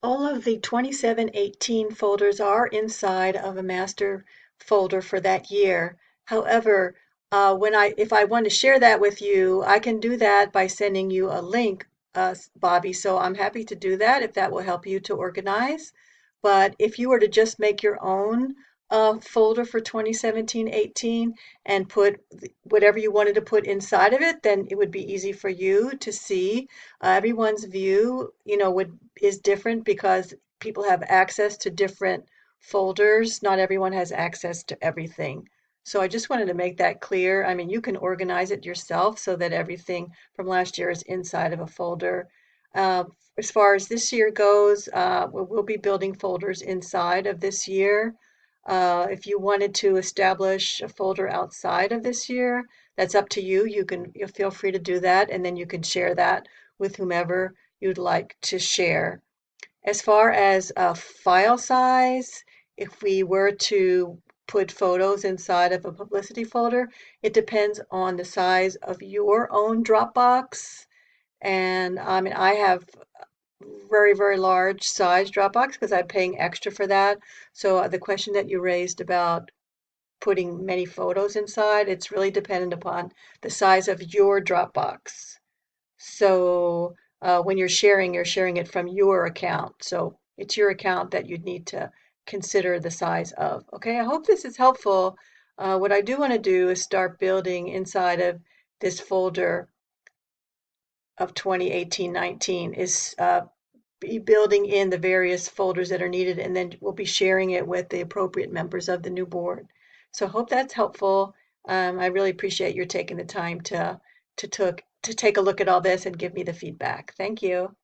All of the 2718 folders are inside of a master folder for that year. However, if I want to share that with you, I can do that by sending you a link, Bobby. So I'm happy to do that if that will help you to organize. But if you were to just make your own folder for 2017-18 and put whatever you wanted to put inside of it, then it would be easy for you to see. Everyone's view, would is different because people have access to different folders. Not everyone has access to everything. So I just wanted to make that clear. I mean, you can organize it yourself so that everything from last year is inside of a folder. Uh, as far as this year goes, we'll be building folders inside of this year. If you wanted to establish a folder outside of this year, that's up to you. You feel free to do that, and then you can share that with whomever you'd like to share. As far as file size, if we were to put photos inside of a publicity folder, it depends on the size of your own Dropbox. And I mean, I have very, very large size Dropbox because I'm paying extra for that. So the question that you raised about putting many photos inside, it's really dependent upon the size of your Dropbox. So when you're sharing it from your account. So it's your account that you'd need to consider the size of. Okay, I hope this is helpful. What I do want to do is start building inside of this folder of 2018-19 is be building in the various folders that are needed, and then we'll be sharing it with the appropriate members of the new board. So I hope that's helpful. I really appreciate your taking the time to take a look at all this and give me the feedback. Thank you.